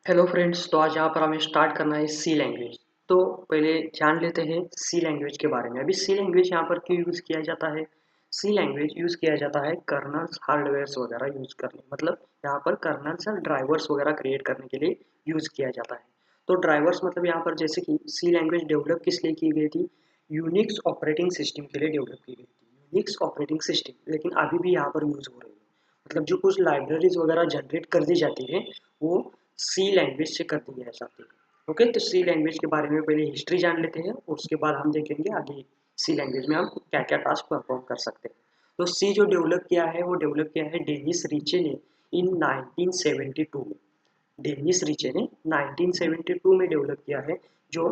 Hello friends, तो आज यहाँ पर हमें स्टार्ट करना है सी लैंग्वेज। तो पहले जान लेते हैं सी लैंग्वेज के बारे में। अभी सी लैंग्वेज यहाँ पर क्यों यूज़ किया जाता है? सी लैंग्वेज यूज़ किया जाता है कर्नल्स हार्डवेयर्स वगैरह यूज़ करने, मतलब यहाँ पर कर्नल्स और ड्राइवर्स वगैरह क्रिएट करने के लिए यूज़ किया जाता है। तो ड्राइवर्स मतलब यहाँ पर जैसे कि सी लैंग्वेज डेवलप किस लिए की गई थी? यूनिक्स ऑपरेटिंग सिस्टम के लिए डेवलप की गई थी। यूनिक्स ऑपरेटिंग सिस्टम लेकिन अभी भी यहाँ पर यूज़ हो रही है। मतलब जो कुछ लाइब्रेरीज वगैरह जनरेट कर दी जाती है वो सी लैंग्वेज से कर दी जाती है। ओके, तो सी लैंग्वेज के बारे में पहले हिस्ट्री जान लेते हैं, उसके बाद हम देखेंगे आगे सी लैंग्वेज में हम क्या क्या टास्क परफॉर्म कर सकते हैं। तो सी जो डेवलप किया है वो डेवलप किया है डेनिस रीचे ने इन 1972 में। डेनिस रीचे ने 1972 में डेवलप किया है, जो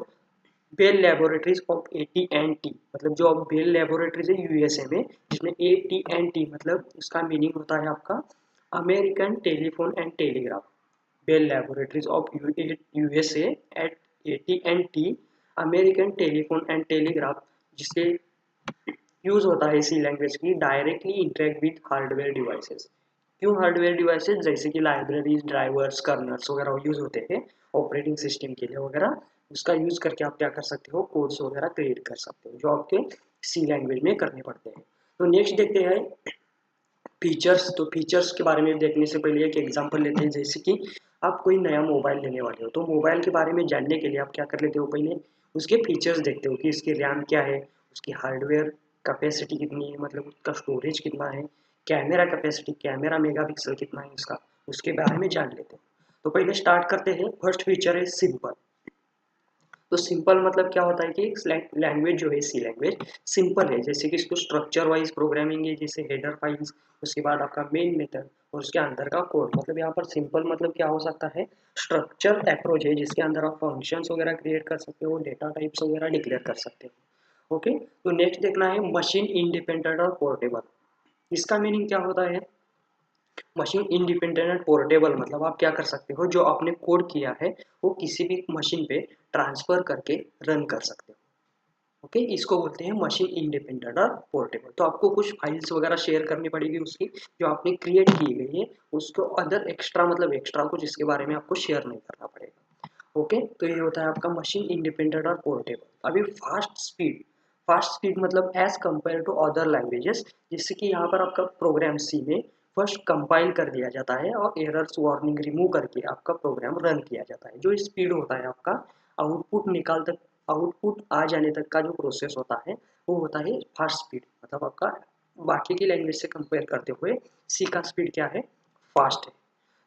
बेल लेबोरेटरीज ऑफ AT&T, मतलब जो अब बेल लेबोरेटरीज है यूएसए में, जिसमें AT&T मतलब उसका मीनिंग होता है आपका American telephone and telegraph. Bell laboratories of USA at AT&T American telephone and telegraph, जिससे यूज होता है इसी लैंग्वेज की directly interact with hardware devices. क्यों हार्डवेयर डिवाइसेस? जैसे कि लाइब्रेरीज, ड्राइवर्स, कर्नल्स वगैरह यूज होते हैं ऑपरेटिंग सिस्टम के लिए वगैरह। उसका यूज करके आप क्या कर सकते हो? कोड्स वगैरह क्रिएट कर सकते हो जो आपके सी लैंग्वेज में करने पड़ते हैं। तो नेक्स्ट देखते हैं फीचर्स। तो फीचर्स के बारे में देखने से पहले एक एग्जांपल लेते हैं। जैसे कि आप कोई नया मोबाइल लेने वाले हो, तो मोबाइल के बारे में जानने के लिए आप क्या कर लेते हो? पहले उसके फीचर्स देखते हो कि इसकी रैम क्या है, उसकी हार्डवेयर कैपेसिटी कितनी है, मतलब उसका स्टोरेज कितना है, कैमरा कैपेसिटी, कैमरा मेगापिक्सल कितना है उसका, उसके बारे में जान लेते हैं। तो पहले स्टार्ट करते हैं। फर्स्ट फीचर है सिंपल। तो सिंपल मतलब क्या होता है कि लैंग्वेज जो है सी लैंग्वेज सिंपल है। जैसे कि इसको स्ट्रक्चर वाइज प्रोग्रामिंग है, जैसे हेडर फाइल्स, उसके बाद आपका मेन मेथड और उसके अंदर का कोड। मतलब यहाँ पर सिंपल मतलब क्या हो सकता है? स्ट्रक्चर अप्रोच है जिसके अंदर आप फंक्शंस वगैरह क्रिएट कर सकते हो, डेटा टाइप्स वगैरह डिक्लेयर कर सकते हो। ओके, तो नेक्स्ट देखना है मशीन इंडिपेंडेंट और पोर्टेबल। इसका मीनिंग क्या होता है? मशीन इंडिपेंडेंट एंड पोर्टेबल मतलब आप क्या कर सकते हो, जो आपने कोड किया है वो किसी भी मशीन पे ट्रांसफर करके रन कर सकते हो। ओके, इसको बोलते हैं मशीन इंडिपेंडेंट और पोर्टेबल। तो आपको कुछ फाइल्स वगैरह शेयर करनी पड़ेगी उसकी, जो आपने क्रिएट की गई है उसको अदर एक्स्ट्रा, मतलब एक्स्ट्रा कुछ इसके बारे में आपको शेयर नहीं करना पड़ेगा। ओके, तो ये होता है आपका मशीन इंडिपेंडेंट और पोर्टेबल। अभी फास्ट स्पीड। फास्ट स्पीड मतलब as compare to other languages, जिससे कि यहाँ पर आपका प्रोग्राम सी में फर्स्ट कंपाइल कर दिया जाता है और एरर्स वार्निंग रिमूव करके आपका प्रोग्राम रन किया जाता है। जो स्पीड होता है आपका आउटपुट आ जाने तक का जो प्रोसेस होता है वो होता है फास्ट स्पीड। मतलब आपका बाकी की लैंग्वेज से कंपेयर करते हुए सी का स्पीड क्या है? फास्ट है।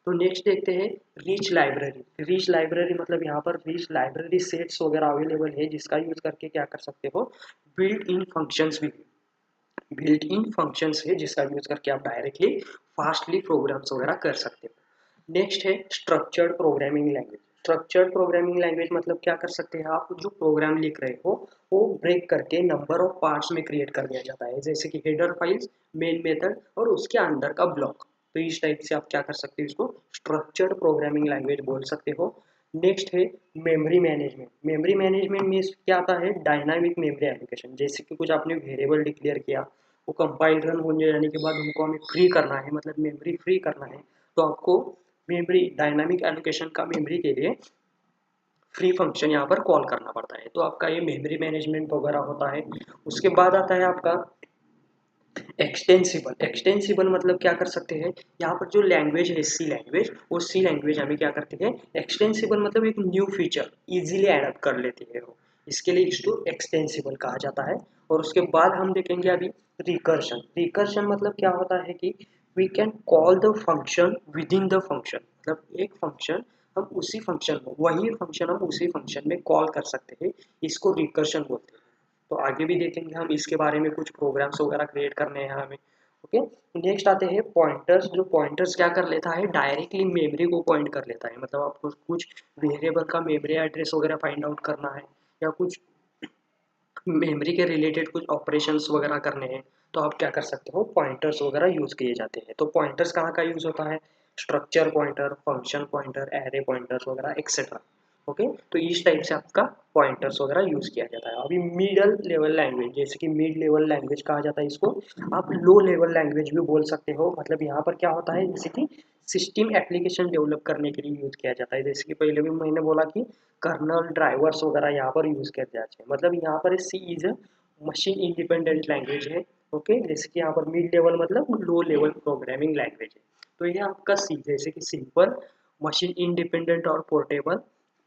तो नेक्स्ट देखते हैं रिच लाइब्रेरी। रिच लाइब्रेरी मतलब यहाँ पर रिच लाइब्रेरी सेट्स वगैरह अवेलेबल है, जिसका यूज करके क्या कर सकते हो? बिल्ट इन फंक्शंस भी, बिल्ट इन फंक्शंस है जिसका यूज करके आप डायरेक्टली फास्टली प्रोग्राम्स वगैरह कर सकते हो। नेक्स्ट है structured programming language. Structured programming language मतलब क्या कर सकते हैं आप? जो प्रोग्राम लिख रहे हो वो ब्रेक करके नंबर ऑफ पार्ट्स में क्रिएट कर दिया जाता है, जैसे कि हेडर फाइल्स, मेन मेथड और उसके अंदर का ब्लॉक। तो इस टाइप से आप क्या कर सकते हो? इसको स्ट्रक्चर्ड प्रोग्रामिंग लैंग्वेज बोल सकते हो। नेक्स्ट है मेमोरी मैनेजमेंट। मेमोरी मैनेजमेंट में क्या आता है? Dynamic memory application. जैसे कि कुछ आपने वेरिएबल डिक्लेयर किया, वो कंपाइल रन होने जाने के बाद उनको हमें फ्री करना है, मतलब मेमोरी फ्री करना है, तो आपको मेमोरी डायनामिक एलोकेशन का मेमोरी के लिए फ्री फंक्शन यहाँ पर कॉल करना पड़ता है। तो आपका ये मेमोरी मैनेजमेंट वगैरह होता है। उसके बाद आता है आपका एक्सटेंसिबल। एक्सटेंसिबल मतलब क्या कर सकते हैं? यहाँ पर जो लैंग्वेज है सी लैंग्वेज, वो सी लैंग्वेज हमें क्या करते हैं? एक्सटेंसिबल मतलब एक न्यू फीचर इजीली एडप्ट कर लेती है वो, इसके लिए इसको एक्सटेंसिबल कहा जाता है। और उसके बाद हम देखेंगे अभी रिकर्शन। रिकर्शन मतलब क्या होता है कि we can call the function within the function. मतलब एक फंक्शन हम उसी फंक्शन में, वही फंक्शन हम उसी फंक्शन में कॉल कर सकते हैं, इसको रिकर्शन बोलते हैं। तो आगे भी देखेंगे हम इसके बारे में, कुछ प्रोग्राम्स वगैरह क्रिएट करने हैं हमें। ओके, नेक्स्ट आते हैं पॉइंटर्स। जो पॉइंटर्स क्या कर लेता है? डायरेक्टली मेमोरी को पॉइंट कर लेता है। मतलब आपको कुछ वेरिएबल का मेमोरी एड्रेस वगैरह फाइंड आउट करना है, या कुछ मेमोरी के रिलेटेड कुछ ऑपरेशंस वगैरह करने हैं, तो आप क्या कर सकते हो? पॉइंटर्स वगैरह यूज किए जाते हैं। तो पॉइंटर्स कहाँ का यूज होता है? Structure pointer, function pointer, array pointers वगैरह एक्सेट्रा। ओके, तो इस टाइप से आपका पॉइंटर्स वगैरह यूज किया जाता है। अभी मिडल लेवल लैंग्वेज, जैसे कि मिड लेवल लैंग्वेज कहा जाता है इसको, आप लो लेवल लैंग्वेज भी बोल सकते हो। मतलब यहाँ पर क्या होता है, जैसे कि सिस्टम एप्लीकेशन डेवलप करने के लिए यूज़ किया जाता है। जैसे कि पहले भी मैंने बोला कि कर्नल ड्राइवर्स वगैरह यहाँ पर यूज़ किया जाते हैं। मतलब यहाँ पर C is a machine independent language है। ओके, जैसे कि यहाँ पर मिड लेवल मतलब लो लेवल प्रोग्रामिंग लैंग्वेज है। तो ये आपका सी, जैसे कि सिंपल, मशीन इंडिपेंडेंट और portable,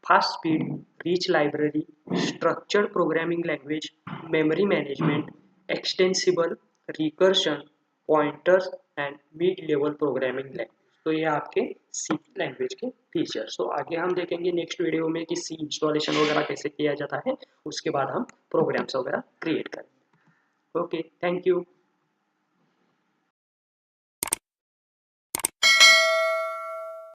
fast speed, rich library, structured programming language, memory management, extensible, recursion, pointers and mid level programming language. तो ये आपके सी लैंग्वेज के फीचर्स। तो आगे हम देखेंगे नेक्स्ट वीडियो में कि सी इंस्टॉलेशन वगैरह कैसे किया जाता है, उसके बाद हम प्रोग्राम्स वगैरह क्रिएट करेंगे। Okay, thank you.